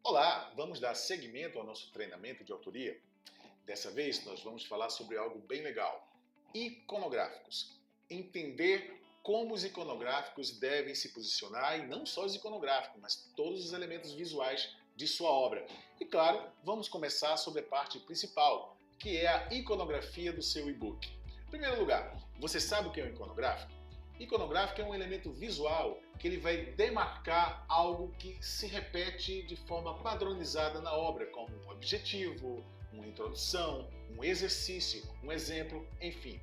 Olá, vamos dar seguimento ao nosso treinamento de autoria. Dessa vez nós vamos falar sobre algo bem legal: iconográficos. Entender como os iconográficos devem se posicionar, e não só os iconográficos, mas todos os elementos visuais de sua obra. E claro, vamos começar sobre a parte principal, que é a iconografia do seu e-book. Em primeiro lugar, você sabe o que é um iconográfico? Iconográfico é um elemento visual que ele vai demarcar algo que se repete de forma padronizada na obra, como um objetivo, uma introdução, um exercício, um exemplo, enfim.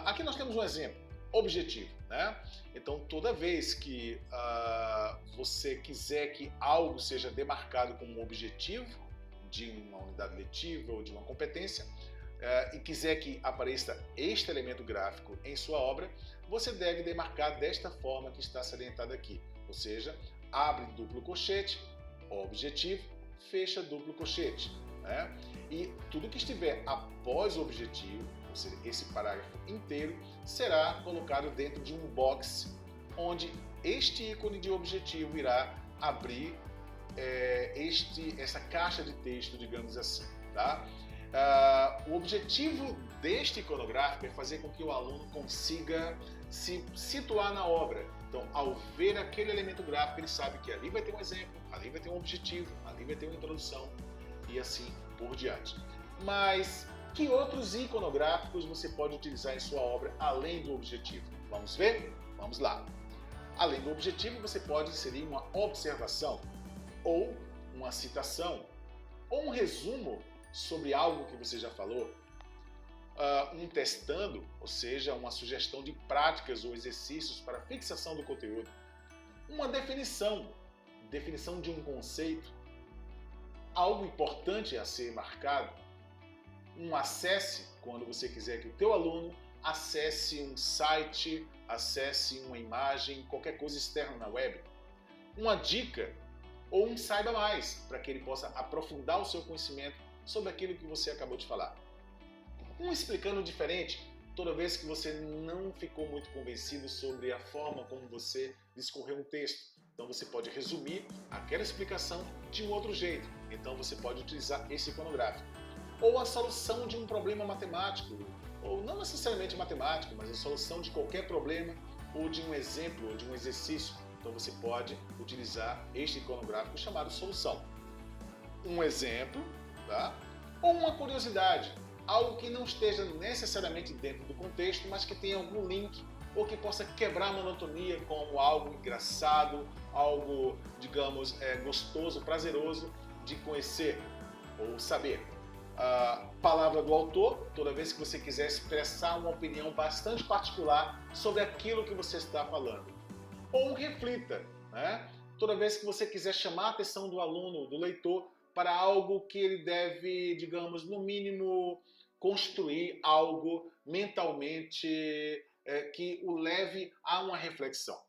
Aqui nós temos um exemplo, objetivo, né? Então, toda vez que você quiser que algo seja demarcado como um objetivo de uma unidade letiva ou de uma competência, e quiser que apareça este elemento gráfico em sua obra, você deve demarcar desta forma que está salientada aqui. Ou seja, abre duplo colchete, objetivo, fecha duplo colchete. Né? E tudo que estiver após o objetivo, ou seja, esse parágrafo inteiro, será colocado dentro de um box, onde este ícone de objetivo irá abrir essa caixa de texto, digamos assim. Tá? O objetivo deste iconográfico é fazer com que o aluno consiga se situar na obra. Então, ao ver aquele elemento gráfico, ele sabe que ali vai ter um exemplo, ali vai ter um objetivo, ali vai ter uma introdução e assim por diante. Mas que outros iconográficos você pode utilizar em sua obra além do objetivo? Vamos ver? Vamos lá. Além do objetivo, você pode inserir uma observação, ou uma citação, ou um resumo sobre algo que você já falou, um testando, ou seja, uma sugestão de práticas ou exercícios para fixação do conteúdo, uma definição de um conceito, algo importante a ser marcado, um acesse, quando você quiser que o teu aluno acesse um site, acesse uma imagem, qualquer coisa externa na web, uma dica ou um saiba mais, para que ele possa aprofundar o seu conhecimento sobre aquilo que você acabou de falar. Um explicando diferente, toda vez que você não ficou muito convencido sobre a forma como você discorreu um texto. Então você pode resumir aquela explicação de um outro jeito. Então você pode utilizar esse iconográfico. Ou a solução de um problema matemático, ou não necessariamente matemático, mas a solução de qualquer problema, ou de um exemplo, ou de um exercício. Então você pode utilizar este iconográfico chamado solução. Um exemplo, tá? Ou uma curiosidade, algo que não esteja necessariamente dentro do contexto, mas que tenha algum link ou que possa quebrar a monotonia, como algo engraçado, algo, digamos, gostoso, prazeroso de conhecer ou saber. A palavra do autor, toda vez que você quiser expressar uma opinião bastante particular sobre aquilo que você está falando. Ou um reflita, né? Toda vez que você quiser chamar a atenção do aluno, do leitor, para algo que ele deve, digamos, no mínimo, construir algo mentalmente que o leve a uma reflexão.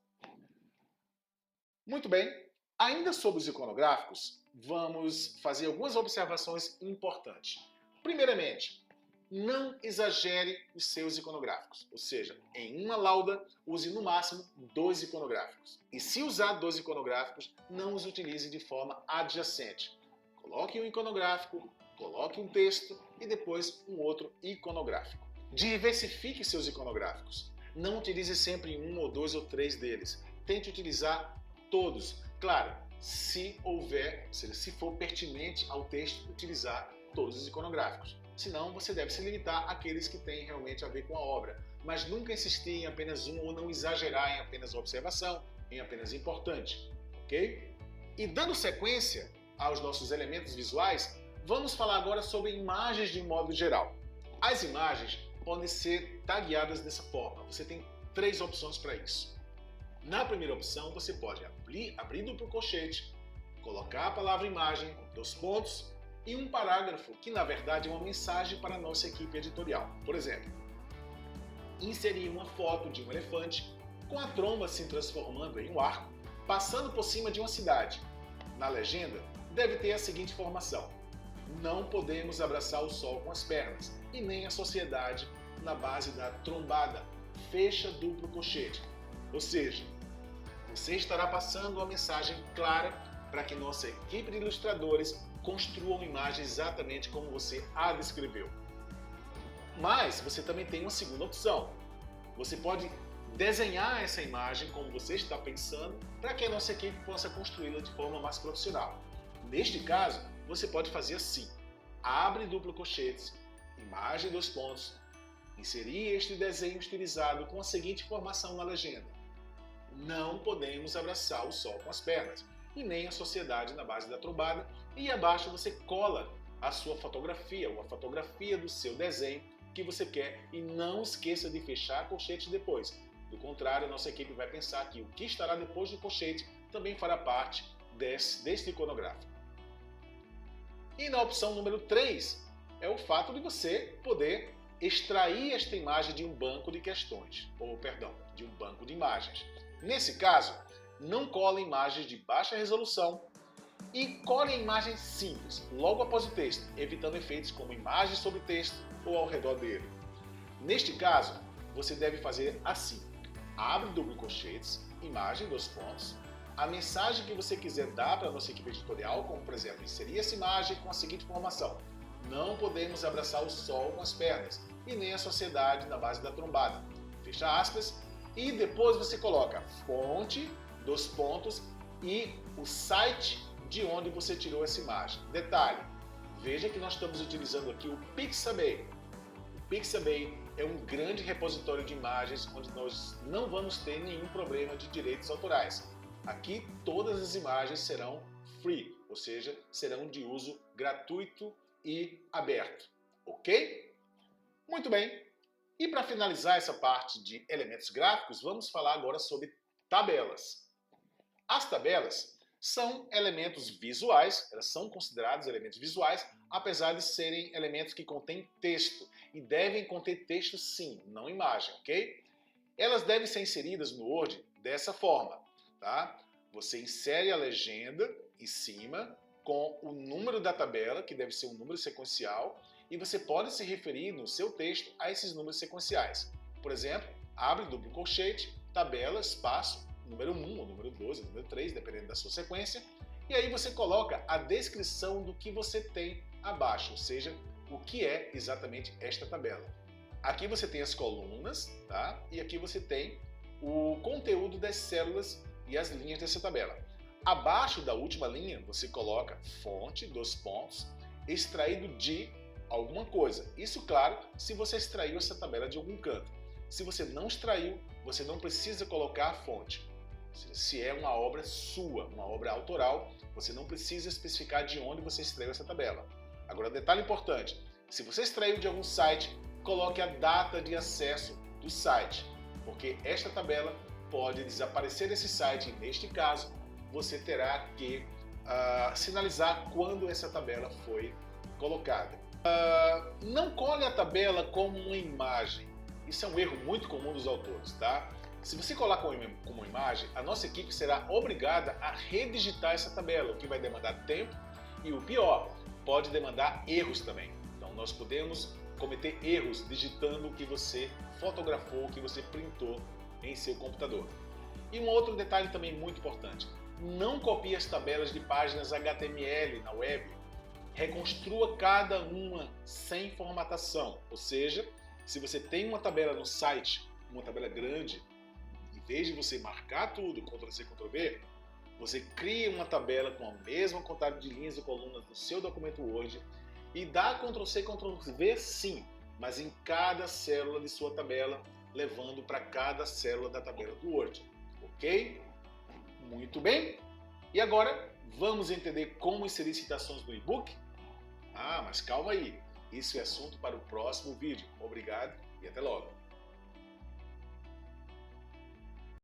Muito bem, ainda sobre os iconográficos, vamos fazer algumas observações importantes. Primeiramente, não exagere os seus iconográficos, ou seja, em uma lauda, use no máximo 2 iconográficos. E se usar 2 iconográficos, não os utilize de forma adjacente. Coloque um iconográfico, coloque um texto e depois um outro iconográfico. Diversifique seus iconográficos. Não utilize sempre 1 ou 2 ou 3 deles. Tente utilizar todos. Claro, se houver, ou seja, se for pertinente ao texto, utilizar todos os iconográficos. Senão, você deve se limitar àqueles que têm realmente a ver com a obra. Mas nunca insistir em apenas um ou não exagerar em apenas observação, em apenas importante. Ok? E dando sequência aos nossos elementos visuais, vamos falar agora sobre imagens de um modo geral. As imagens podem ser tagueadas dessa forma. Você tem 3 opções para isso. Na primeira opção, você pode abrir duplo colchete, colocar a palavra imagem, 2 pontos, e um parágrafo, que na verdade é uma mensagem para a nossa equipe editorial. Por exemplo, inserir uma foto de um elefante com a tromba se transformando em um arco, passando por cima de uma cidade. Na legenda, deve ter a seguinte informação: não podemos abraçar o sol com as pernas, e nem a sociedade na base da trombada, fecha duplo colchete. Ou seja, você estará passando uma mensagem clara para que nossa equipe de ilustradores construa uma imagem exatamente como você a descreveu. Mas você também tem uma segunda opção. Você pode desenhar essa imagem como você está pensando para que a nossa equipe possa construí-la de forma mais profissional. Neste caso, você pode fazer assim: abre duplo colchetes, imagem dois pontos, inserir este desenho estilizado com a seguinte informação na legenda: não podemos abraçar o sol com as pernas, e nem a sociedade na base da trombada, e abaixo você cola a sua fotografia, ou a fotografia do seu desenho que você quer, e não esqueça de fechar a colchete depois. Do contrário, a nossa equipe vai pensar que o que estará depois do colchete também fará parte deste iconográfico. E na opção número 3, é o fato de você poder extrair esta imagem de um banco de questões, ou perdão, de um banco de imagens. Nesse caso, não cole imagens de baixa resolução e cole imagens simples, logo após o texto, evitando efeitos como imagens sobre texto ou ao redor dele. Neste caso, você deve fazer assim: abre duplo colchetes, imagem dois pontos, a mensagem que você quiser dar para a nossa equipe editorial, como por exemplo, inserir essa imagem com a seguinte informação: não podemos abraçar o sol com as pernas, e nem a sociedade na base da trombada. Fecha aspas, e depois você coloca fonte, dois pontos, e o site de onde você tirou essa imagem. Detalhe, veja que nós estamos utilizando aqui o Pixabay. O Pixabay é um grande repositório de imagens onde nós não vamos ter nenhum problema de direitos autorais. Aqui todas as imagens serão free, ou seja, serão de uso gratuito e aberto, ok? Muito bem, e para finalizar essa parte de elementos gráficos, vamos falar agora sobre tabelas. As tabelas são elementos visuais, elas são consideradas elementos visuais, apesar de serem elementos que contêm texto, e devem conter texto sim, não imagem, ok? Elas devem ser inseridas no Word dessa forma, tá? Você insere a legenda em cima com o número da tabela, que deve ser um número sequencial, e você pode se referir no seu texto a esses números sequenciais. Por exemplo, abre duplo colchete, tabela, espaço, número 1, ou número 2, ou número 3, dependendo da sua sequência, e aí você coloca a descrição do que você tem abaixo, ou seja, o que é exatamente esta tabela. Aqui você tem as colunas, tá? E aqui você tem o conteúdo das células e as linhas dessa tabela. Abaixo da última linha, você coloca fonte, dois pontos, extraído de alguma coisa. Isso, claro, se você extraiu essa tabela de algum canto. Se você não extraiu, você não precisa colocar a fonte. Se é uma obra sua, uma obra autoral, você não precisa especificar de onde você extraiu essa tabela. Agora, detalhe importante: se você extraiu de algum site, coloque a data de acesso do site, porque esta tabela pode desaparecer desse site, e neste caso, você terá que sinalizar quando essa tabela foi colocada. Não cole a tabela como uma imagem. Isso é um erro muito comum dos autores, tá? Se você colar como imagem, a nossa equipe será obrigada a redigitar essa tabela, o que vai demandar tempo e, o pior, pode demandar erros também. Então, nós podemos cometer erros digitando o que você fotografou, o que você printou em seu computador. E um outro detalhe também muito importante: não copie as tabelas de páginas HTML na web. Reconstrua cada uma sem formatação, ou seja, se você tem uma tabela no site, uma tabela grande, em vez de você marcar tudo, Ctrl+C, Ctrl+V, você cria uma tabela com a mesma quantidade de linhas e colunas do seu documento Word e dá Ctrl+C, Ctrl+V sim, mas em cada célula de sua tabela, levando para cada célula da tabela do Word, ok? Muito bem! E agora, vamos entender como inserir citações no e-book? Mas calma aí, isso é assunto para o próximo vídeo. Obrigado e até logo!